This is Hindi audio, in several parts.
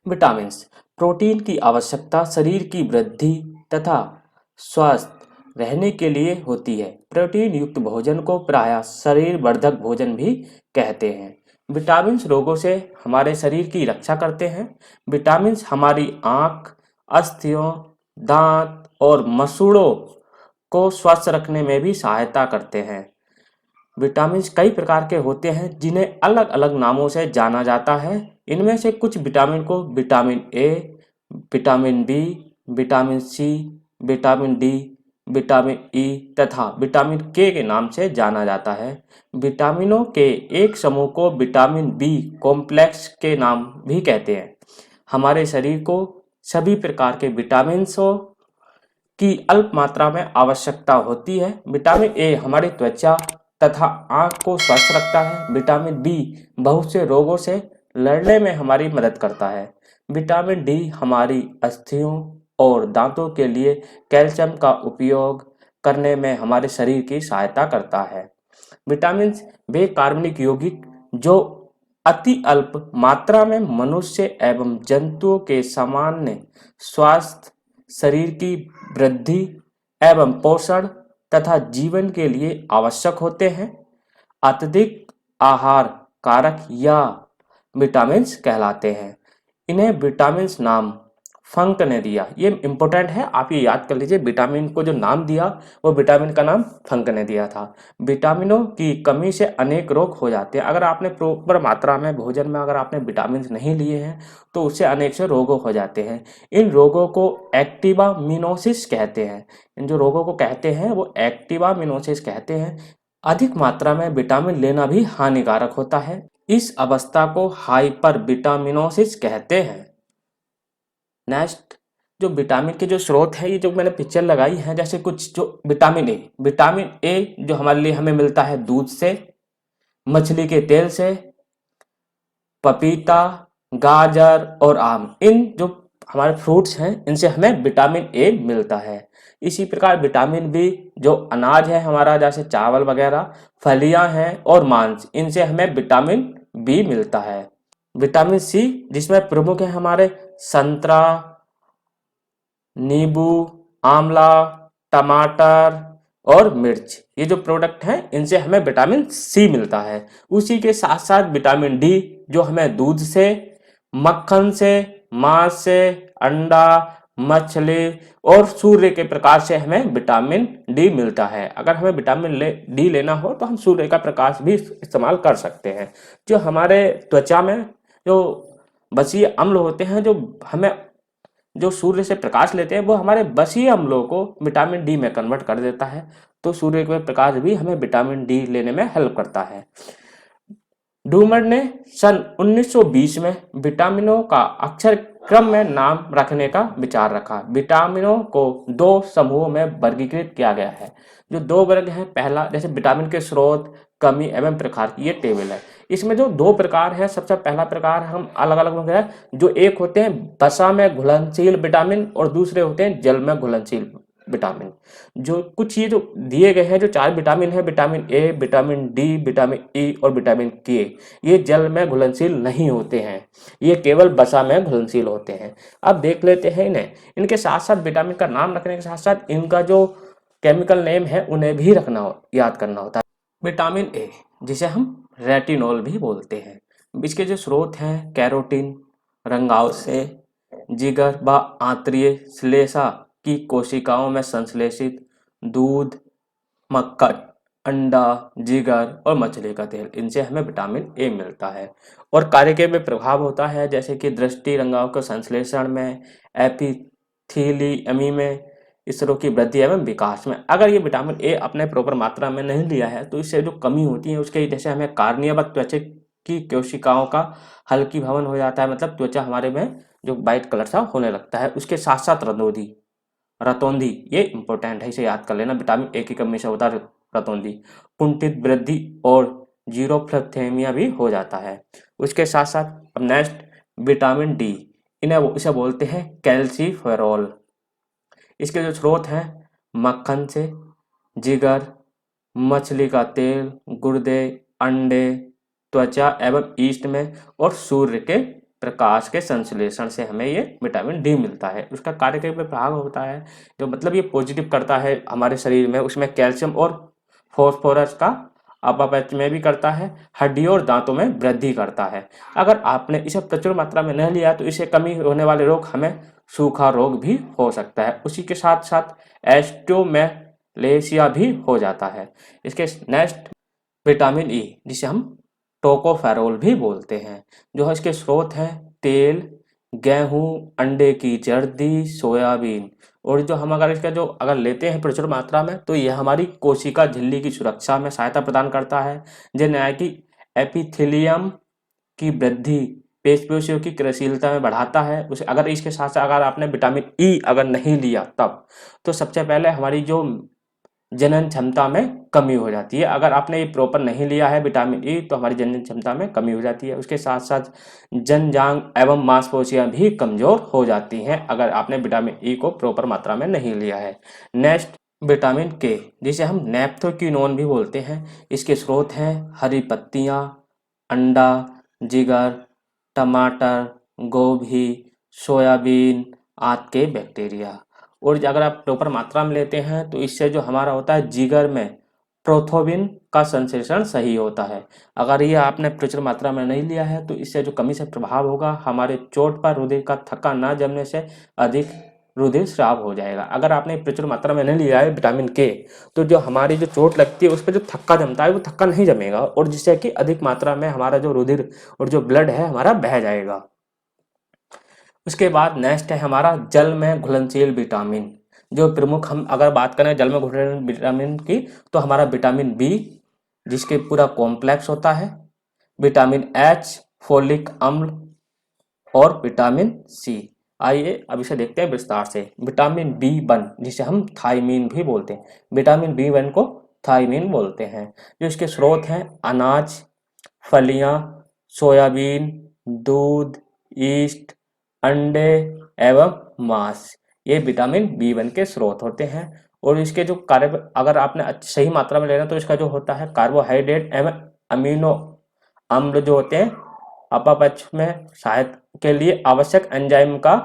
विटामिन्स प्रोटीन की आवश्यकता शरीर की वृद्धि तथा स्वस्थ रहने के लिए होती है। प्रोटीन युक्त भोजन को प्रायः शरीर वर्धक भोजन भी कहते हैं। विटामिन्स रोगों से हमारे शरीर की रक्षा करते हैं। विटामिन्स हमारी आँख, अस्थियों, दांत और मसूड़ों को स्वस्थ रखने में भी सहायता करते हैं। विटामिन्स कई प्रकार के होते हैं जिन्हें अलग अलग नामों से जाना जाता है। इनमें से कुछ विटामिन को vitamin A, vitamin B, vitamin C, vitamin D, vitamin E तथा विटामिन के नाम से जाना जाता है। विटामिनों के एक समूह को विटामिन बी कॉम्प्लेक्स के नाम भी कहते हैं। हमारे शरीर को सभी प्रकार के विटामिन्सों की अल्प मात्रा में आवश्यकता होती है। विटामिन ए हमारी त्वचा तथा आँख को स्वस्थ रखता है। विटामिन बी बहुत से रोगों से लड़ने में हमारी मदद करता है। विटामिन डी हमारी अस्थियों और दांतों के लिए कैल्शियम का उपयोग करने में हमारे शरीर की सहायता करता है। विटामिन वे कार्बनिक यौगिक जो अति अल्प मात्रा में मनुष्य एवं जंतुओं के सामान्य स्वास्थ्य, शरीर की वृद्धि एवं पोषण तथा जीवन के लिए आवश्यक होते हैं। अत्यधिक आहार कारक या विटामिन्स कहलाते हैं। इन्हें विटामिन्स नाम फंक ने दिया। ये इंपॉर्टेंट है, आप ये याद कर लीजिए। विटामिन को जो नाम दिया वो विटामिन का नाम फंक ने दिया था। विटामिनों की कमी से अनेक रोग हो जाते हैं। अगर आपने प्रॉपर मात्रा में भोजन में अगर आपने विटामिन नहीं लिए हैं तो उससे अनेक से रोग हो जाते हैं। इन रोगों को एक्टिवामिनोसिस कहते हैं। इन जो रोगों को कहते हैं वो एक्टिवामिनोसिस कहते हैं। अधिक मात्रा में विटामिन लेना भी हानिकारक होता है। इस अवस्था को हाइपर विटामिनोसिस कहते हैं। नेक्स्ट, जो विटामिन के जो स्रोत है, ये जो मैंने पिक्चर लगाई है, जैसे कुछ जो विटामिन ए जो हमारे लिए हमें मिलता है दूध से, मछली के तेल से, पपीता, गाजर और आम, इन जो हमारे फ्रूट्स हैं इनसे हमें विटामिन ए मिलता है। इसी प्रकार विटामिन बी जो अनाज है हमारा, जैसे चावल वगैरह, फलियां हैं और मांस, इनसे हमें विटामिन बी मिलता है। विटामिन सी जिसमें प्रमुख है हमारे संतरा, नींबू, आंवला, टमाटर और मिर्च, ये जो प्रोडक्ट हैं इनसे हमें विटामिन सी मिलता है। उसी के साथ साथ विटामिन डी जो हमें दूध से, मक्खन से, मांस से, अंडा, मछली और सूर्य के प्रकाश से हमें विटामिन डी मिलता है। अगर हमें विटामिन डी लेना हो तो हम सूर्य का प्रकाश भी इस्तेमाल कर सकते हैं। जो हमारे त्वचा में जो बसीय अम्ल होते हैं, जो सूर्य से प्रकाश लेते हैं, वो हमारे बसीय अम्लों को विटामिन डी में कन्वर्ट कर देता है। तो सूर्य का प्रकाश भी हमें विटामिन डी लेने में हेल्प करता है। डूमर ने सन 1920 में विटामिनों का अक्षर क्रम में नाम रखने का विचार रखा। विटामिनों को दो समूहों में वर्गीकृत किया गया है। जो दो वर्ग हैं, पहला जैसे विटामिन के स्रोत, कमी एवं प्रकार की ये टेबल है। इसमें जो दो प्रकार है, सबसे पहला प्रकार हम अलग अलग हो गया, जो एक होते हैं वसा में घुलनशील विटामिन और दूसरे होते हैं जल में घुलनशील विटामिन। जो कुछ ये जो दिए गए हैं, जो चार विटामिन है, vitamin A, vitamin D, vitamin ई और विटामिन के, ये जल में घुलनशील नहीं होते हैं, ये केवल वसा में घुलनशील होते हैं। अब देख लेते हैं इन्हें। इनके साथ साथ विटामिन का नाम रखने के साथ साथ इनका जो केमिकल नेम है उन्हें भी याद करना होता है। विटामिन ए जिसे हम रेटिनॉल भी बोलते हैं, इसके जो स्रोत हैं कैरोटीन, रंगाव से, जिगर व आंतरीय श्लेष्मा की कोशिकाओं में संश्लेषित दूध, मक्खन, अंडा, जिगर और मछली का तेल, इनसे हमें विटामिन ए मिलता है। और कार्य के में प्रभाव होता है जैसे कि दृष्टि, रंगाव के संश्लेषण में, एपिथीलियमी में, स्तरों की वृद्धि एवं विकास में। अगर ये विटामिन ए अपने प्रॉपर मात्रा में नहीं लिया है तो इससे जो कमी होती है उसके जैसे हमें कार्निया व त्वचा की कोशिकाओं का हल्की भवन हो जाता है, मतलब त्वचा हमारे में जो व्हाइट कलर सा होने लगता है। उसके साथ साथ रतौंधी, ये इंपॉर्टेंट है, इसे याद कर लेना। विटामिन ए की कमी से होता है रतौंधी, कुंठित वृद्धि और जीरोफ्लैथेमिया भी हो जाता है। उसके साथ साथ अब नेक्स्ट विटामिन डी, इसे बोलते हैं कैल्सीफेरॉल। इसके जो स्रोत हैं मक्खन से, जिगर, मछली का तेल, गुर्दे, अंडे, त्वचा एवं ईस्ट में और सूर्य के प्रकाश के संश्लेषण से हमें ये विटामिन डी मिलता है। उसका कार्यकारी प्रभाव होता है जो मतलब ये पॉजिटिव करता है हमारे शरीर में, उसमें कैल्शियम और फॉस्फोरस का अपचय में भी करता है, हड्डियों और दांतों में वृद्धि करता है। अगर आपने इसे प्रचुर मात्रा में नहीं लिया तो इसे कमी होने वाले रोग हमें सूखा रोग भी हो सकता है। उसी के साथ साथ एस्टोमेलेशिया भी हो जाता है। इसके नेक्स्ट विटामिन ई जिसे हम टोकोफेरोल भी बोलते हैं, जो है इसके स्रोत हैं तेल, गेहूं, अंडे की जर्दी, सोयाबीन। और जो हम अगर इसका जो अगर लेते हैं प्रचुर मात्रा में तो यह हमारी कोशिका झिल्ली की सुरक्षा में सहायता प्रदान करता है, जिन्हें की एपिथेलियम की वृद्धि, पेशियों की क्रियाशीलता में बढ़ाता है। उसे अगर इसके साथ साथ अगर आपने विटामिन ई अगर नहीं लिया तब तो सबसे पहले हमारी जो जनन क्षमता में कमी हो जाती है। अगर आपने ये प्रॉपर नहीं लिया है विटामिन ई तो हमारी जनन क्षमता में कमी हो जाती है। उसके साथ साथ जनजांग एवं मांसपेशियां भी कमजोर हो जाती हैं अगर आपने विटामिन ई को प्रॉपर मात्रा में नहीं लिया है। नेक्स्ट विटामिन के जिसे हम नेप्थोक्विनोन भी बोलते हैं। इसके स्रोत हैं हरी पत्तियां, अंडा, जिगर, टमाटर, गोभी, सोयाबीन आदि के बैक्टीरिया। और अगर आप प्रॉपर मात्रा में लेते हैं तो इससे जो हमारा होता है जिगर में प्रोथोबिन का संश्लेषण सही होता है। अगर ये आपने प्रचुर मात्रा में नहीं लिया है तो इससे जो कमी से प्रभाव होगा हमारे चोट पर रुधिर का थक्का ना जमने से अधिक रुधिर स्राव हो जाएगा। अगर आपने प्रचुर मात्रा में नहीं लिया है विटामिन के तो जो हमारी जो चोट लगती है उस पर जो थक्का जमता है वो थक्का नहीं जमेगा और जिससे कि अधिक मात्रा में हमारा जो रुधिर और जो ब्लड है हमारा बह जाएगा। उसके बाद नेक्स्ट है हमारा जल में घुलनशील विटामिन। जो प्रमुख हम अगर बात करें जल में घुलनशील विटामिन की तो हमारा विटामिन बी जिसके पूरा कॉम्प्लेक्स होता है, विटामिन एच, फोलिक अम्ल और विटामिन सी। आइए अब इसे देखते हैं विस्तार से। विटामिन बी वन जिसे हम थायमीन भी बोलते हैं, विटामिन बी वन को थायमीन बोलते हैं। जो इसके स्रोत हैं अनाज, फलियां, सोयाबीन, दूध, ईस्ट, अंडे एवं मांस, ये विटामिन बी वन के स्रोत होते हैं। और इसके जो कार्य अगर आपने सही मात्रा में लेना तो इसका जो होता है कार्बोहाइड्रेट एवं अमीनो अम्ल जो होते हैं अपचय में सहायता के लिए आवश्यक एंजाइम का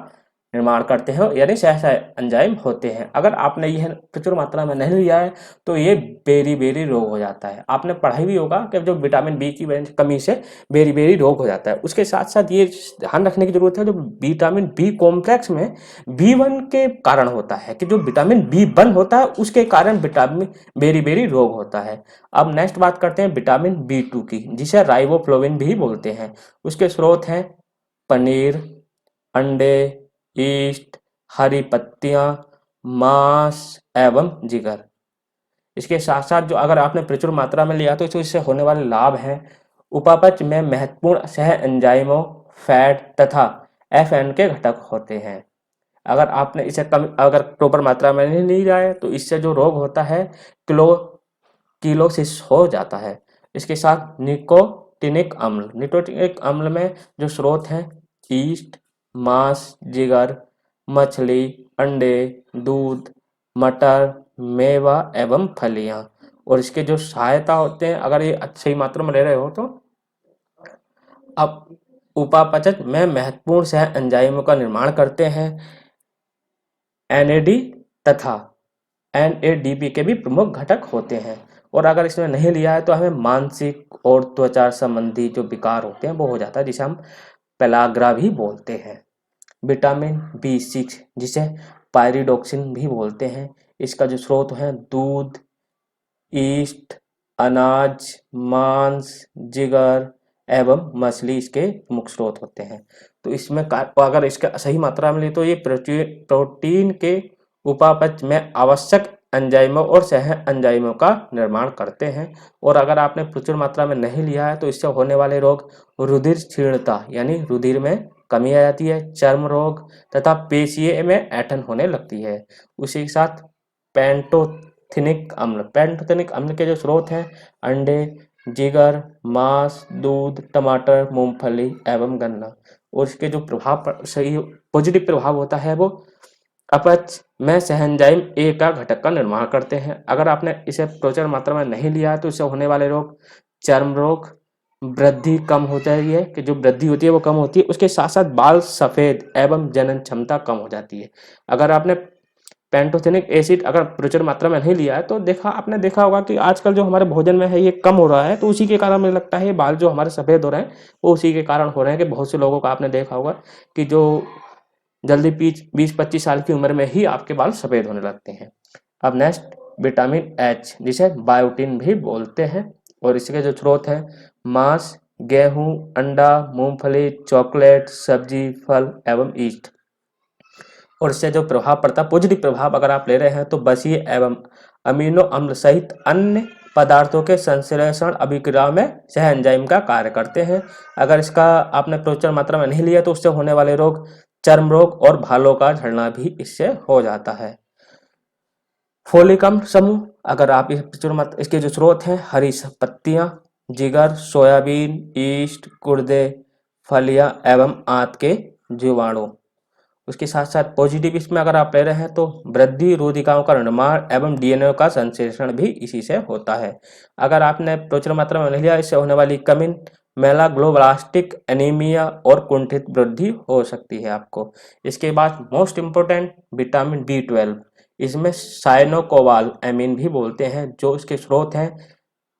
निर्माण करते हैं, यानी सह एंजाइम होते हैं। अगर आपने यह प्रचुर मात्रा में नहीं लिया है तो ये बेरी रोग हो जाता है। आपने पढ़ाई भी होगा कि जो विटामिन बी की कमी से बेरी रोग हो जाता है। उसके साथ साथ ये ध्यान रखने की जरूरत है जो विटामिन बी कॉम्प्लेक्स में बी वन के कारण होता है कि जो विटामिन बी वन होता है उसके कारण विटामिन बेरी रोग होता है। अब नेक्स्ट बात करते हैं विटामिन बी टू की जिसे राइबोफ्लोविन भी बोलते हैं। उसके स्रोत हैं पनीर, अंडे, ईस्ट, हरी पत्तियां, मांस एवं जिगर। इसके साथ साथ जो अगर आपने प्रचुर मात्रा में लिया तो इससे होने वाले लाभ हैं उपापचय में महत्वपूर्ण सह एंजाइमों, फैट तथा एफएन के घटक होते हैं। अगर आपने इसे कम अगर प्रॉपर मात्रा में नहीं लिया है तो इससे जो रोग होता है किलोसिस हो जाता है। इसके साथ निकोटिनिक अम्ल में जो स्रोत हैं ईस्ट, मांस, जिगर, मछली, अंडे, दूध, मटर, मेवा एवं फलियां। और इसके जो सहायता होते हैं अगर ये सही मात्रा में ले रहे हो तो अब उपापचय में महत्वपूर्ण सह एंजाइमों का निर्माण करते हैं। एनएडी तथा एनएडीपी के भी प्रमुख घटक होते हैं। और अगर इसमें नहीं लिया है तो हमें मानसिक और त्वचा संबंधी जो विकार होते हैं वो हो जाता है जिसे हम पेलाग्रा भी बोलते हैं। विटामिन बी सिक्स जिसे पायरिडोक्सिन भी बोलते हैं। इसका जो स्रोत है दूध, ईस्ट, अनाज, मांस, जिगर एवं मछली इसके मुख्य स्रोत होते हैं। तो इसमें अगर इसका सही मात्रा में ले तो ये प्रोटीन के उपापचय में आवश्यक एंजाइमों और सह एंजाइमों का निर्माण करते हैं। और अगर आपने प्रचुर मात्रा में नहीं लिया है तो इससे होने वाले रोग रुधिर क्षीणता यानी रुधिर में कमी आ जाती है, चर्म रोग तथा पेशियों में ऐंठन होने लगती है। उसी के साथ पैंटोथेनिक अम्ल के जो स्रोत हैं अंडे, जिगर, मांस, दूध, टमाटर, मूंगफली एवं गन्ना। और इसके जो प्रभाव सही पॉजिटिव प्रभाव होता है वो अपच में सहएंजाइम ए का घटक का निर्माण करते हैं। अगर आपने इसे प्रचुर मात्रा में नहीं लिया है तो इससे होने वाले रोग चर्म रोग, वृद्धि कम हो जाती है, कि जो वृद्धि होती है वो कम होती है। उसके साथ साथ बाल सफेद एवं जनन क्षमता कम हो जाती है। अगर आपने पैंटोथेनिक एसिड अगर प्रचुर मात्रा में नहीं लिया है तो आपने देखा होगा कि आजकल जो हमारे भोजन में है ये कम हो रहा है, तो उसी के कारण मुझे लगता है ये बाल जो हमारे सफेद हो रहे हैं वो उसी के कारण हो रहे हैं, कि बहुत से लोगों को आपने देखा होगा कि जो जल्दी 20-25 साल की उम्र में ही आपके बाल सफेद होने लगते हैं। अब नेक्स्ट विटामिन एच, जिसे बायोटिन भी बोलते हैं, और इसके जो स्रोत हैं मांस, गेहूं, अंडा, मूंगफली, चॉकलेट, सब्जी, फल एवं ईस्ट। और इससे जो प्रभाव पड़ता है, पॉजिटिव प्रभाव अगर आप ले रहे हैं तो बसीय एवं अमीनो अम्ल सहित अन्य पदार्थों के संश्लेषण अभिक्रिया में सह एंजाइम का कार्य करते हैं। अगर इसका आपने प्रचुर मात्रा में नहीं लिया तो उससे होने वाले रोग चर्म रोग और बालों का झड़ना भी इससे हो जाता है। फोलिक अम्ल समूह, अगर आप इसके जो स्रोत हैं हरी पत्तियां, जिगर, सोयाबीन, ईस्ट, गुर्दे, फलियां एवं आंत के जीवाणु। उसके साथ साथ पॉजिटिव इसमें अगर आप ले रहे हैं तो वृद्धि, रोधिकाओं का निर्माण एवं डीएनए का संश्लेषण भी इसी से होता है। अगर आपने प्रचुर मात्रा में नहीं लिया, इससे होने वाली कमी, मेलाग्लोब्लास्टिक एनीमिया और कुंठित वृद्धि हो सकती है आपको। इसके बाद मोस्ट इम्पोर्टेंट विटामिन B12, इसमें साइनोकोबाल एमीन भी बोलते हैं, जो इसके स्रोत हैं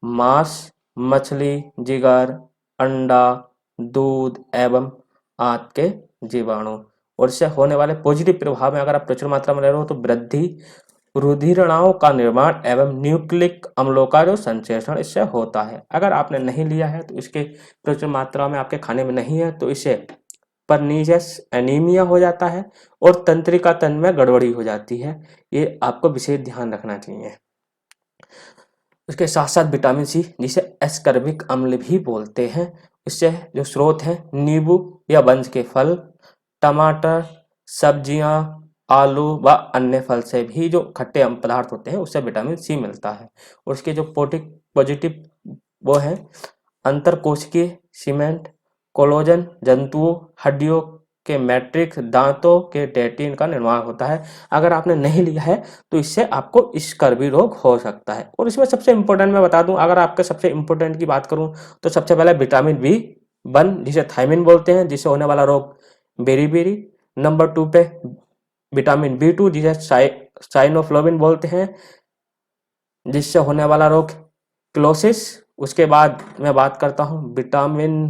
मांस, मछली, जिगर, अंडा, दूध एवं आंत के जीवाणु। और इससे होने वाले पॉजिटिव प्रभाव में अगर आप प्रचुर मात्रा में ले रहे हो तो वृद्धि, रुधिरणाओं का निर्माण एवं न्यूक्लिक अम्लों का जो संश्लेषण इससे होता है। अगर आपने नहीं लिया है तो इसके प्रचुर मात्रा में आपके खाने में नहीं है तो इससे परनीशियस एनीमिया हो जाता है और तंत्रिका तंत्र में गड़बड़ी हो जाती है। ये आपको विशेष ध्यान रखना चाहिए। उसके साथ साथ विटामिन सी, जिसे एस्कर्बिक अम्ल भी बोलते हैं, इससे जो स्रोत है नींबू या वंश के फल, टमाटर, सब्जियां, आलू व अन्य फल से भी जो खट्टे पदार्थ होते हैं उससे विटामिन सी मिलता है। और उसके जो पॉजिटिव वो है अंतरकोशिकीय सीमेंट, कोलोजन, जंतुओं, हड्डियों के मैट्रिक्स, दांतों के डेटिन का निर्माण होता है। अगर आपने नहीं लिया है तो इससे आपको स्कर्वी रोग हो सकता है। और इसमें सबसे इम्पोर्टेंट मैं बता दूं, अगर आपके सबसे इम्पोर्टेंट की बात करूं तो सबसे पहले विटामिन B1 जिसे थायमिन बोलते हैं, जिससे होने वाला रोग बेरी। नंबर 2 पे विटामिन B2 जिसे साइनोफ्लोविन बोलते हैं, जिससे होने वाला रोग क्लोसिस। उसके बाद मैं बात करता हूँ विटामिन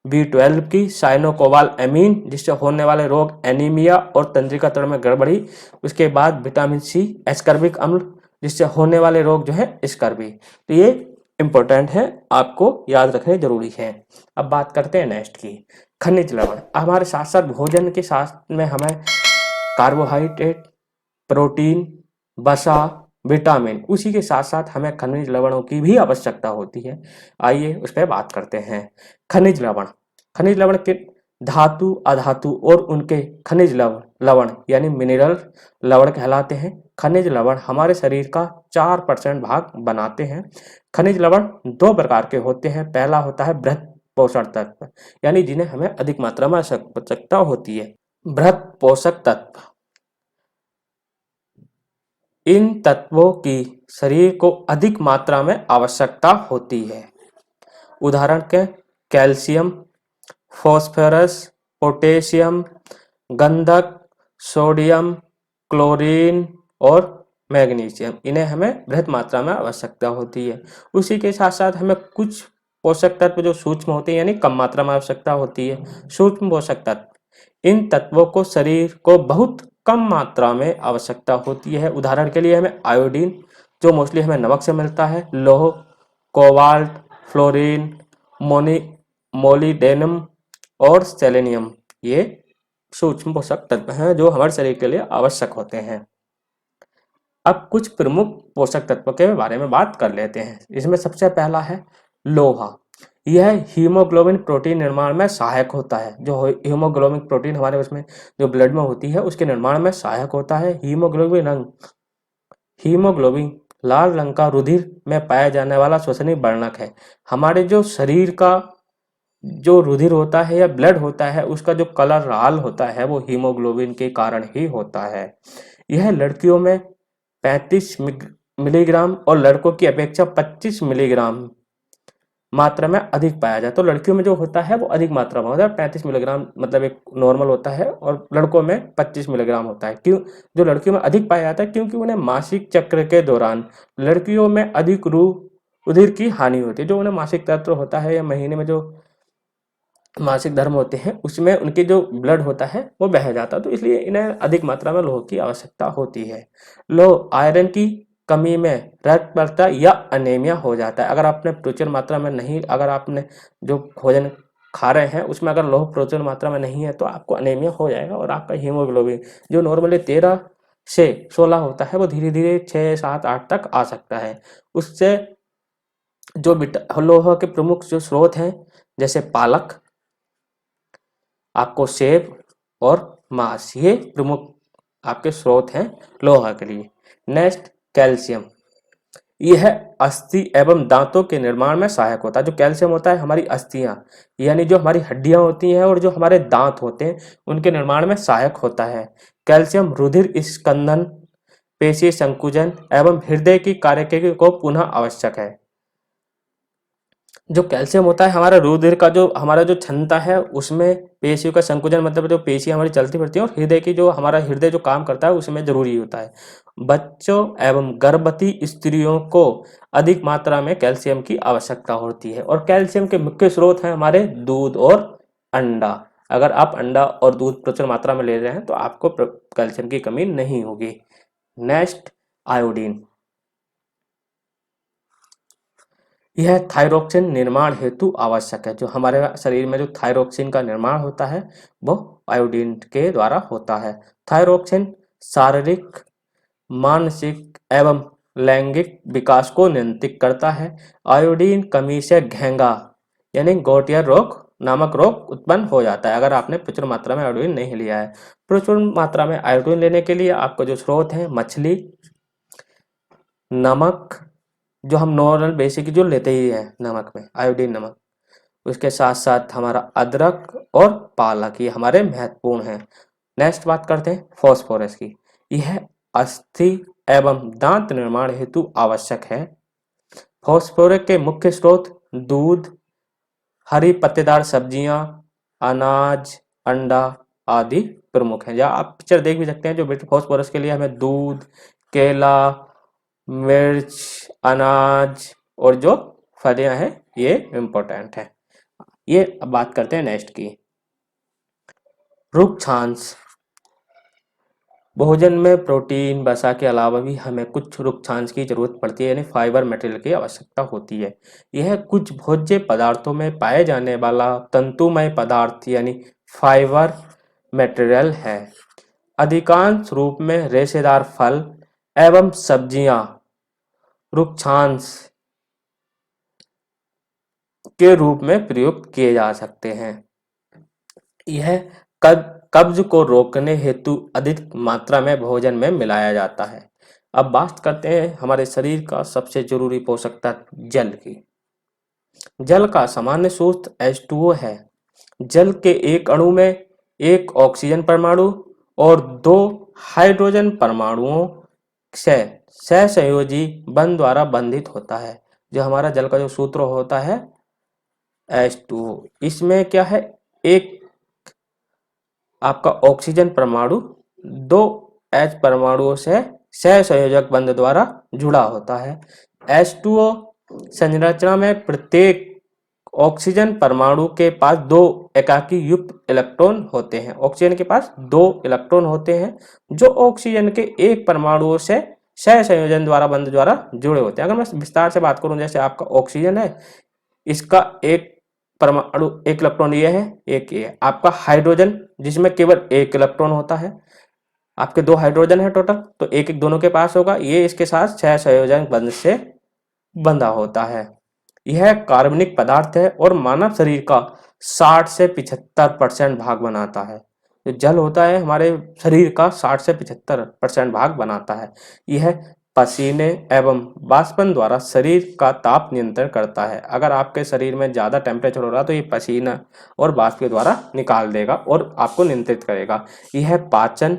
B12 की, साइनोकोबाल एमीन, जिससे होने वाले रोग एनीमिया और तंत्रिका तंत्र में गड़बड़ी। उसके बाद विटामिन सी, एस्कर्बिक अम्ल, जिससे होने वाले रोग जो है स्कर्वी। तो ये इंपॉर्टेंट है, आपको याद रखने जरूरी है। अब बात करते हैं नेक्स्ट की, खनिज लवण। हमारे साथ साथ भोजन के साथ में हमें कार्बोहाइड्रेट, प्रोटीन, वसा, विटामिन, उसी के साथ साथ हमें खनिज लवणों की भी आवश्यकता होती है। आइए उस पर बात करते हैं। खनिज लवण के धातु, अधातु और उनके खनिज लवण यानी मिनरल लवण कहलाते हैं। खनिज लवण हमारे शरीर का 4% भाग बनाते हैं। खनिज लवण 2 प्रकार के होते हैं। पहला होता है बृहत पोषण तत्व, यानी जिन्हें हमें अधिक मात्रा में आवश्यकता होती है। बृहत पोषक तत्व, इन तत्वों की शरीर को अधिक मात्रा में आवश्यकता होती है। उदाहरण के कैल्शियम, फॉस्फोरस, पोटेशियम, गंधक, सोडियम, क्लोरीन और मैग्नीशियम, इन्हें हमें बृहत मात्रा में आवश्यकता होती है। उसी के साथ साथ हमें कुछ पोषक तत्व जो सूक्ष्म होते हैं यानी कम मात्रा में आवश्यकता होती है। सूक्ष्म पोषक तत्व, इन तत्वों को शरीर को बहुत कम मात्रा में आवश्यकता होती है। उदाहरण के लिए हमें आयोडीन, जो मोस्टली हमें नमक से मिलता है, लौह, कोबाल्ट, फ्लोरीन, मोलिडेनम और सेलेनियम, ये सूक्ष्म पोषक तत्व हैं जो हमारे शरीर के लिए आवश्यक होते हैं। अब कुछ प्रमुख पोषक तत्व के बारे में बात कर लेते हैं। इसमें सबसे पहला है लोहा। यह हीमोग्लोबिन प्रोटीन निर्माण में सहायक होता है। जो हीमोग्लोबिन प्रोटीन हमारे उसमें जो ब्लड में होती है उसके निर्माण में सहायक होता है। हीमोग्लोबिन लाल रंग का रुधिर में पाया जाने वाला श्वसनीय वर्णक है। हमारे जो शरीर का जो रुधिर होता है या ब्लड होता है उसका जो कलर लाल होता है वो हीमोग्लोबिन के कारण ही होता है। यह लड़कियों में 35 मिलीग्राम और लड़कों की अपेक्षा 25 मिलीग्राम मात्रा में अधिक पाया जाए। तो लड़कियों में जो होता है वो अधिक मात्रा में होता है, 35 मिलीग्राम मतलब एक नॉर्मल होता है, और लड़कों में 25 मिलीग्राम होता है। क्यों जो लड़कियों में अधिक पाया जाता है? क्योंकि उन्हें मासिक चक्र के दौरान लड़कियों में अधिक रुधिर की हानि होती है। जो उन्हें मासिक तंत्र होता है या महीने में जो मासिक धर्म होते हैं उसमें उनके जो ब्लड होता है वो बह जाता है, तो इसलिए इन्हें अधिक मात्रा में लोह की आवश्यकता होती है। लोह आयरन की कमी में रक्तपरता या अनीमिया हो जाता है। अगर आपने प्रचुर मात्रा में नहीं, अगर आपने जो भोजन खा रहे हैं उसमें अगर लोह प्रचुर मात्रा में नहीं है तो आपको अनीमिया हो जाएगा, और आपका हीमोग्लोबिन जो नॉर्मली 13 से 16 होता है वो धीरे धीरे 6, 7, 8 तक आ सकता है। उससे जो लोह के प्रमुख जो स्रोत हैं जैसे पालक, आपको सेब और मांस, ये प्रमुख आपके स्रोत हैं लोहा के लिए। Next, calcium. यह अस्थि एवं दांतों के निर्माण में सहायक होता है। जो कैल्शियम होता है हमारी अस्थियां यानी जो हमारी हड्डियां होती हैं और जो हमारे दांत होते हैं उनके निर्माण में सहायक होता है। कैल्शियम रुधिर स्कंदन, पेशी संकुचन एवं हृदय की कार्यप्रणाली को पुनः आवश्यक है। जो कैल्शियम होता है हमारा रुधिर का जो हमारा जो क्षमता है उसमें पेशियों का संकुचन मतलब जो पेशी हमारी चलती फिरती है, और हृदय की जो हमारा हृदय जो काम करता है उसमें जरूरी होता है। बच्चों एवं गर्भवती स्त्रियों को अधिक मात्रा में कैल्शियम की आवश्यकता होती है, और कैल्शियम के मुख्य स्रोत हैं हमारे दूध और अंडा। अगर आप अंडा और दूध प्रचुर मात्रा में ले रहे हैं तो आपको कैल्शियम की कमी नहीं होगी। Next, iodine. यह थायरोक्सिन निर्माण हेतु आवश्यक है। जो हमारे शरीर में जो थायरोक्सिन का निर्माण होता है वो आयोडीन के द्वारा होता है। थायरोक्सिन शारीरिक, मानसिक एवं लैंगिक विकास को नियंत्रित करता है। आयोडीन कमी से घेंगा यानी गौटियर रोग नामक रोग उत्पन्न हो जाता है अगर आपने प्रचुर मात्रा में आयोडीन नहीं लिया है। प्रचुर मात्रा में आयोडीन लेने के लिए आपको जो स्रोत है मछली, नमक, जो हम नॉर्मल बेसिक जो लेते ही हैं नमक में आयोडीन नमक, उसके साथ साथ हमारा अदरक और पालक, ये हमारे महत्वपूर्ण हैं। नेक्स्ट बात करते हैं फॉस्फोरस की। यह अस्थि एवं दांत निर्माण हेतु आवश्यक है। फॉस्फोरस के मुख्य स्रोत दूध, हरी पत्तेदार सब्जियां, अनाज, अंडा आदि प्रमुख हैं। या आप पिक्चर देख भी सकते हैं जो फॉस्फोरस के लिए हमें दूध, केला, मिर्च, अनाज और जो फलियां हैं ये इम्पोर्टेंट है। ये अब बात करते हैं नेक्स्ट की, रुक्षांश। भोजन में प्रोटीन वसा के अलावा भी हमें कुछ रुक्षांश की जरूरत पड़ती है यानी फाइबर मटेरियल की आवश्यकता होती है। यह कुछ भोज्य पदार्थों में पाए जाने वाला तंतुमय पदार्थ यानी फाइबर मटेरियल है। अधिकांश रूप में रेशेदार फल एवं सब्जियां रुक्षांश के रूप में प्रयुक्त किए जा सकते हैं। यह कब्ज को रोकने हेतु अधिक मात्रा में भोजन में मिलाया जाता है। अब बात करते हैं हमारे शरीर का सबसे जरूरी पोषक तत्व जल की। जल का सामान्य सूत्र H2O है। जल के एक अणु में एक ऑक्सीजन परमाणु और 2 हाइड्रोजन परमाणुओं से सहसंयोजी बंध द्वारा बंधित होता है। जो हमारा जल का जो सूत्र होता है H2O, इसमें क्या है, एक आपका ऑक्सीजन परमाणु 2 H परमाणुओं से सहसंयोजक बंध द्वारा जुड़ा होता है। H2O संरचना में प्रत्येक ऑक्सीजन परमाणु के पास 2 एकाकी युक्त इलेक्ट्रॉन होते हैं। ऑक्सीजन के पास 2 इलेक्ट्रॉन होते हैं जो ऑक्सीजन के एक परमाणुओं से सहसंयोजन द्वारा बंध द्वारा जुड़े होते हैं। अगर मैं विस्तार से बात करूं, जैसे आपका ऑक्सीजन है, इसका एक परमाणु एक इलेक्ट्रॉन ये है, एक ये है। आपका हाइड्रोजन जिसमें केवल एक इलेक्ट्रॉन होता है, आपके 2 हाइड्रोजन है टोटल, तो एक एक दोनों के पास होगा, ये इसके साथ सहसंयोजन बंध से बंधा होता है। यह कार्बनिक पदार्थ है और मानव शरीर का 60 से 75% भाग बनाता है। जो जल होता है हमारे शरीर का 60 से 75% भाग बनाता है। यह पसीने एवं वाष्पन द्वारा शरीर का ताप नियंत्रण करता है। अगर आपके शरीर में ज्यादा टेम्परेचर हो रहा तो ये पसीना और वाष्प के द्वारा निकाल देगा और आपको नियंत्रित करेगा। यह पाचन,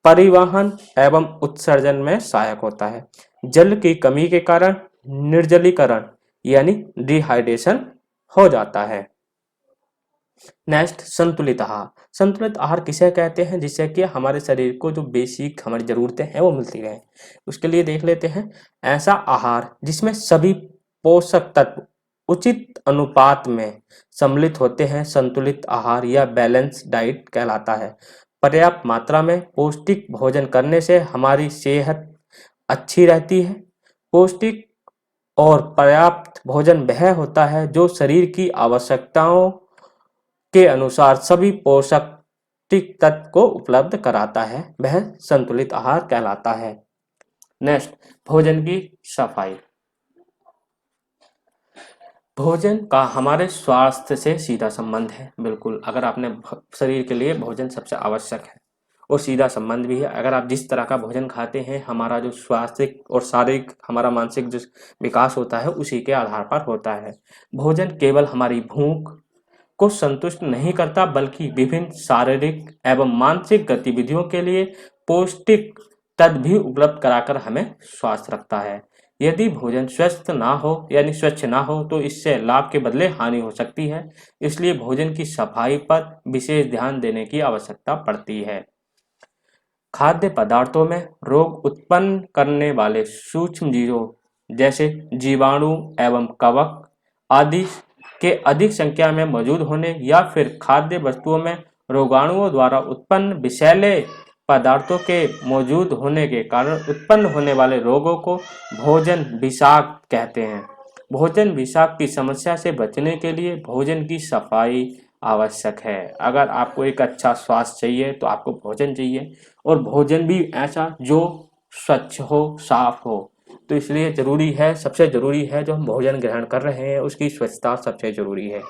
परिवहन एवं उत्सर्जन में सहायक होता है। जल की कमी के कारण निर्जलीकरण यानी डिहाइड्रेशन हो जाता है। नेक्स्ट, संतुलित आहार। संतुलित आहार किसे कहते हैं? जिससे कि हमारे शरीर को जो बेसिक हमारी ज़रूरतें हैं वो मिलती रहें। उसके लिए देख लेते हैं, ऐसा आहार जिसमें सभी पोषक तत्व उचित अनुपात में सम्मिलित होते हैं संतुलित आहार या बैलेंस डाइट कहलाता है। पर्याप्त मात्रा में पौष्टिक भोजन करने से हमारी सेहत अच्छी रहती है। पौष्टिक और पर्याप्त भोजन वह होता है जो शरीर की आवश्यकताओं के अनुसार सभी पोषक तत्व को उपलब्ध कराता है, वह संतुलित आहार कहलाता है। नेक्स्ट, भोजन की सफाई। भोजन का हमारे स्वास्थ्य से सीधा संबंध है। बिल्कुल, अगर आपने शरीर के लिए भोजन सबसे आवश्यक है और सीधा संबंध भी है। अगर आप जिस तरह का भोजन खाते हैं, हमारा जो स्वास्थ्य और शारीरिक हमारा मानसिक जो विकास होता है उसी के आधार पर होता है। भोजन केवल हमारी भूख को संतुष्ट नहीं करता बल्कि विभिन्न शारीरिक एवं मानसिक गतिविधियों के लिए पौष्टिक तत्व भी उपलब्ध कराकर हमें स्वस्थ रखता है। यदि भोजन स्वस्थ ना हो यानी स्वच्छ ना हो तो इससे लाभ के बदले हानि हो सकती है। इसलिए भोजन की सफाई पर विशेष ध्यान देने की आवश्यकता पड़ती है। खाद्य पदार्थों में रोग उत्पन्न करने वाले सूक्ष्म जीवों जैसे जीवाणु एवं कवक आदि के अधिक संख्या में मौजूद होने या फिर खाद्य वस्तुओं में रोगाणुओं द्वारा उत्पन्न विषैले पदार्थों के मौजूद होने के कारण उत्पन्न होने वाले रोगों को भोजन विषाक्त कहते हैं। भोजन विषाक्त की समस्या से बचने के लिए भोजन की सफाई आवश्यक है। अगर आपको एक अच्छा स्वास्थ्य चाहिए तो आपको भोजन चाहिए और भोजन भी ऐसा जो स्वच्छ हो, साफ हो। तो इसलिए ज़रूरी है, सबसे ज़रूरी है जो हम भोजन ग्रहण कर रहे हैं उसकी स्वच्छता सबसे ज़रूरी है।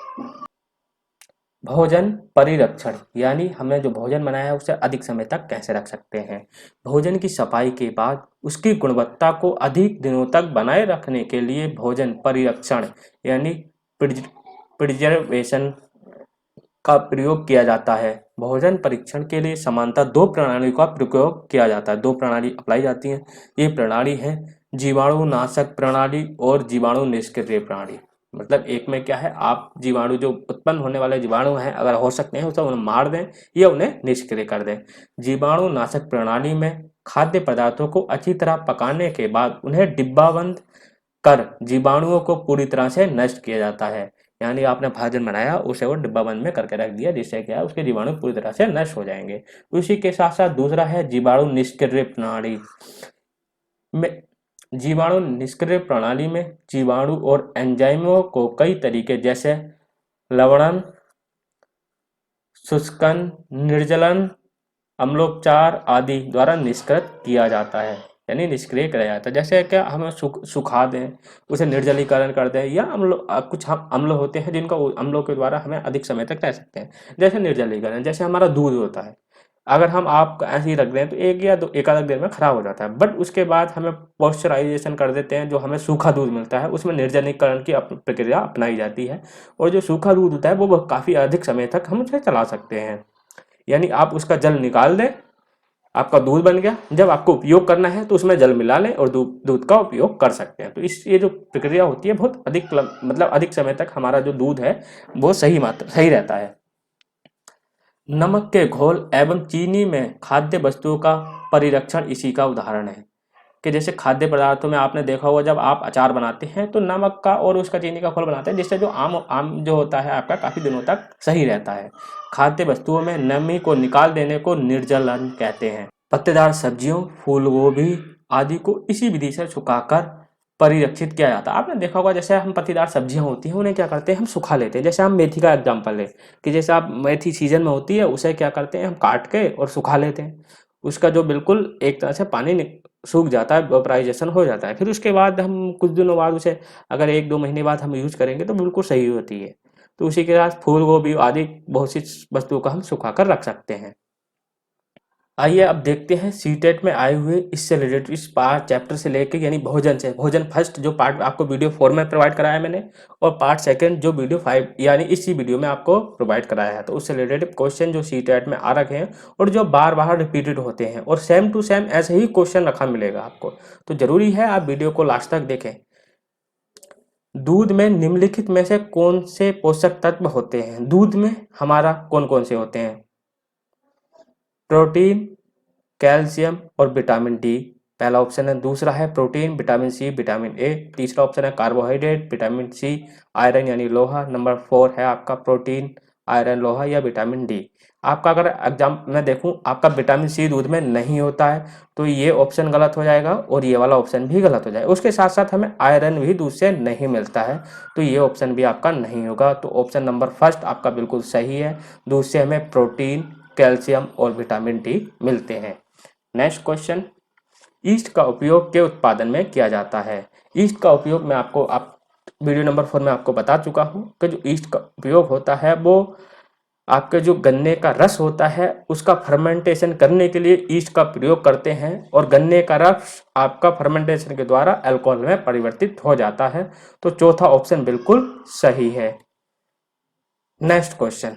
भोजन परिरक्षण यानी हमें जो भोजन बनाया है उसे अधिक समय तक कैसे रख सकते हैं। भोजन की सफाई के बाद उसकी गुणवत्ता को अधिक दिनों तक बनाए रखने के लिए भोजन परिरक्षण यानी प्रिजर्वेशन का प्रयोग किया जाता है। भोजन परीक्षण के लिए सामान्यतः दो प्रणाली का प्रयोग किया जाता है, दो प्रणाली अपनाई जाती हैं। ये प्रणाली है जीवाणु नाशक प्रणाली और जीवाणु निष्क्रिय प्रणाली। मतलब एक में क्या है, आप जीवाणु जो उत्पन्न होने वाले जीवाणु हैं अगर हो सकते हैं उसे उन्हें मार दें या उन्हें निष्क्रिय कर दें। जीवाणु नाशक प्रणाली में खाद्य पदार्थों को अच्छी तरह पकाने के बाद उन्हें डिब्बाबंद कर जीवाणुओं को पूरी तरह से नष्ट किया जाता है। यानी आपने भोजन बनाया उसे वो डिब्बा बंद में करके रख दिया जिससे क्या है उसके जीवाणु पूरी तरह से नष्ट हो जाएंगे। उसी के साथ साथ दूसरा है जीवाणु निष्क्रिय प्रणाली में। जीवाणु निष्क्रिय प्रणाली में जीवाणु और एंजाइमों को कई तरीके जैसे लवणन, शुष्कन, निर्जलन, अम्लोपचार आदि द्वारा निष्कृत किया जाता है यानी निष्क्रिय किया जाता है। जैसे क्या हमें सुखा दें, उसे निर्जलीकरण कर दें या कुछ हम अम्ल होते हैं जिनका अम्लों के द्वारा हमें अधिक समय तक रह सकते हैं। जैसे निर्जलीकरण, जैसे हमारा दूध होता है, अगर हम आप ऐसे ही रख दें तो एक या दो एक आध देर में खराब हो जाता है। बट उसके बाद हमें पॉस्चराइजेशन कर देते हैं, जो हमें सूखा दूध मिलता है उसमें निर्जलीकरण की प्रक्रिया अपनाई जाती है और जो सूखा दूध होता है वो काफ़ी अधिक समय तक हम उसे चला सकते हैं। यानी आप उसका जल निकाल दें, आपका दूध बन गया। जब आपको उपयोग करना है तो उसमें जल मिला लें और दूध का उपयोग कर सकते हैं। तो ये जो प्रक्रिया होती है बहुत अधिक मतलब अधिक समय तक हमारा जो दूध है वो सही रहता है। नमक के घोल एवं चीनी में खाद्य वस्तुओं का परिरक्षण इसी का उदाहरण है कि जैसे खाद्य पदार्थों में आपने देखा होगा जब आप अचार बनाते हैं तो नमक का और उसका चीनी का घोल बनाते हैं जिससे जो आम जो होता है आपका काफ़ी दिनों तक सही रहता है। खाद्य वस्तुओं में नमी को निकाल देने को निर्जलन कहते हैं। पत्तेदार सब्जियों, फूल गोभी आदि को इसी विधि से सुखाकर परिरक्षित किया जाता है। आपने देखा होगा जैसे हम पत्तेदार सब्जियां होती हैं उन्हें क्या करते हैं हम सुखा लेते हैं। जैसे हम मेथी का एग्जाम्पल लें कि जैसे आप मेथी सीजन में होती है उसे क्या करते हैं हम काट के और सुखा लेते हैं। उसका जो बिल्कुल एक तरह से पानी सूख जाता है, वेपराइजेशन हो जाता है। फिर उसके बाद हम कुछ दिनों बाद उसे अगर 1-2 महीने बाद हम यूज करेंगे तो बिल्कुल सही होती है। तो उसी के साथ फूल गोभी आदि बहुत सी वस्तुओं का हम सुखा कर रख सकते हैं। आइए अब देखते हैं सीटेट में आए हुए इससे रिलेटेड इस पार्ट चैप्टर से लेके यानी भोजन से। भोजन फर्स्ट जो पार्ट आपको वीडियो 4 में प्रोवाइड कराया है मैंने और पार्ट सेकंड जो वीडियो 5 यानी इसी वीडियो में आपको प्रोवाइड कराया है। तो उससे रिलेटेड क्वेश्चन जो सीटेट में आ रखे हैं और जो बार बार रिपीटेड होते हैं और सेम टू सेम ऐसे ही क्वेश्चन रखा मिलेगा आपको। तो जरूरी है आप वीडियो को लास्ट तक देखें। दूध में निम्नलिखित में से कौन से पोषक तत्व होते हैं? दूध में हमारा कौन कौन से होते हैं? प्रोटीन, कैल्शियम और विटामिन डी पहला ऑप्शन है। दूसरा है protein, vitamin C, vitamin A. तीसरा ऑप्शन है कार्बोहाइड्रेट, विटामिन सी, आयरन यानी लोहा। नंबर 4 है आपका प्रोटीन, आयरन, लोहा या विटामिन डी। आपका अगर एग्जाम में देखूं, आपका विटामिन सी दूध में नहीं होता है, तो ये ऑप्शन गलत हो जाएगा और ये वाला ऑप्शन भी गलत हो जाएगा। उसके साथ साथ हमें आयरन भी दूध से नहीं मिलता है, तो ये ऑप्शन भी आपका नहीं होगा। तो ऑप्शन नंबर फर्स्ट आपका बिल्कुल सही है। दूध से हमें प्रोटीन, कैल्शियम और विटामिन डी मिलते हैं। नेक्स्ट क्वेश्चन, ईस्ट का उपयोग के उत्पादन में किया जाता है? ईस्ट का उपयोग मैं आपको वीडियो नंबर 4 में आपको बता चुका हूं कि जो ईस्ट का उपयोग होता है वो आपके जो गन्ने का रस होता है उसका फर्मेंटेशन करने के लिए ईस्ट का प्रयोग करते हैं, और गन्ने का रस आपका फर्मेंटेशन के द्वारा अल्कोहल में परिवर्तित हो जाता है। तो चौथा ऑप्शन बिल्कुल सही है। नेक्स्ट क्वेश्चन,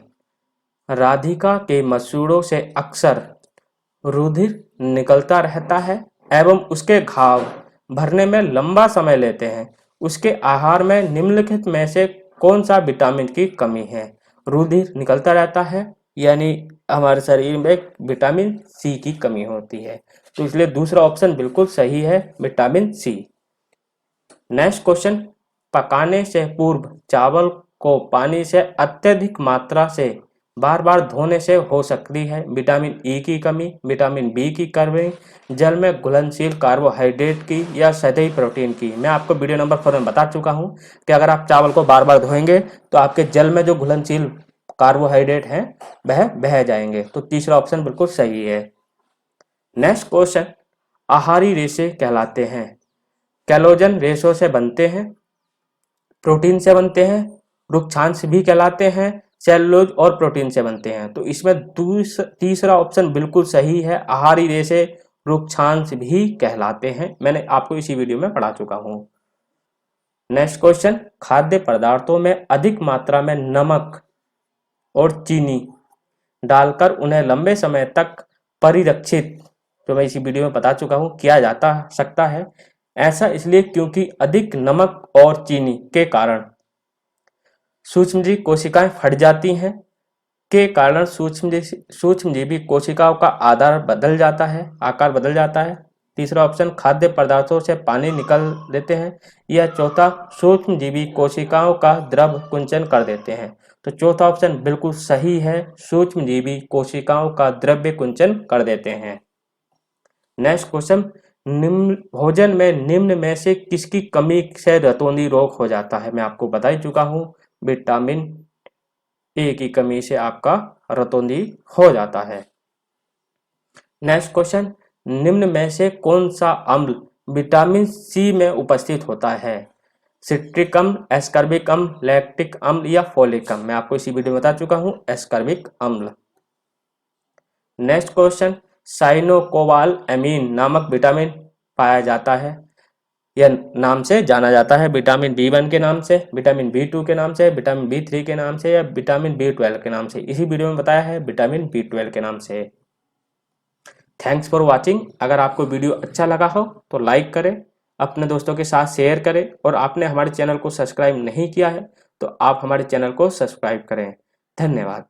राधिका के मसूड़ों से अक्सर रुधिर निकलता रहता है एवं उसके घाव भरने में लंबा समय लेते हैं। उसके आहार में निम्नलिखित में से कौन सा विटामिन की कमी है? रुधिर निकलता रहता है यानी हमारे शरीर में विटामिन सी की कमी होती है, तो इसलिए दूसरा ऑप्शन बिल्कुल सही है, विटामिन सी। नेक्स्ट क्वेश्चन, पकाने से पूर्व चावल को पानी से अत्यधिक मात्रा से बार बार धोने से हो सकती है विटामिन ई की कमी, विटामिन बी की कमी, जल में घुलनशील कार्बोहाइड्रेट की या सतही प्रोटीन की। मैं आपको वीडियो नंबर 4 में बता चुका हूं कि अगर आप चावल को बार बार धोएंगे तो आपके जल में जो घुलनशील कार्बोहाइड्रेट हैं वह बह जाएंगे। तो तीसरा ऑप्शन बिल्कुल सही है। नेक्स्ट क्वेश्चन, आहारी रेशे कहलाते हैं? कैलोजन रेशों से बनते हैं, प्रोटीन से बनते हैं, रुक्षांश भी कहलाते हैं, सेलुलोज और प्रोटीन से बनते हैं। तो इसमें तीसरा ऑप्शन बिल्कुल सही है, आहारी रेशे रुक्षांश भी कहलाते हैं। मैंने आपको इसी वीडियो में पढ़ा चुका हूं। नेक्स्ट क्वेश्चन, खाद्य पदार्थों में अधिक मात्रा में नमक और चीनी डालकर उन्हें लंबे समय तक परिरक्षित, जो मैं इसी वीडियो में बता चुका हूं, किया जाता सकता है। ऐसा इसलिए क्योंकि अधिक नमक और चीनी के कारण सूक्ष्मजीवी कोशिकाएं फट जाती हैं, के कारण सूक्ष्मजीवी कोशिकाओं का आकार बदल जाता है। तीसरा ऑप्शन, खाद्य पदार्थों से पानी निकल देते हैं, या चौथा, सूक्ष्मजीवी कोशिकाओं का द्रव कुंचन कर देते हैं। तो चौथा ऑप्शन बिल्कुल सही है, सूक्ष्मजीवी कोशिकाओं का द्रव्य कुंचन कर देते हैं। नेक्स्ट क्वेश्चन, भोजन में निम्न में से किसकी कमी से रतौंधी रोग हो जाता है? मैं आपको बता ही चुका हूं, विटामिन ए की कमी से आपका रतौंधी हो जाता है। नेक्स्ट क्वेश्चन, निम्न में से कौन सा अम्ल विटामिन सी में उपस्थित होता है? सिट्रिक अम्ल, एस्कॉर्बिक अम्ल, लैक्टिक अम्ल या फोलिक अम्ल? मैं आपको इसी वीडियो में बता चुका हूं, एस्कॉर्बिक अम्ल। नेक्स्ट क्वेश्चन, साइनोकोबाल एमीन नामक विटामिन पाया जाता है, यह नाम से जाना जाता है? विटामिन B1 के नाम से, विटामिन B2 के नाम से, विटामिन B3 के नाम से या विटामिन B12 के नाम से? इसी वीडियो में बताया है, विटामिन B12 के नाम से। Thanks for watching. अगर आपको वीडियो अच्छा लगा हो तो लाइक करें, अपने दोस्तों के साथ शेयर करें, और आपने हमारे चैनल को सब्सक्राइब नहीं किया है तो आप हमारे चैनल को सब्सक्राइब करें। धन्यवाद।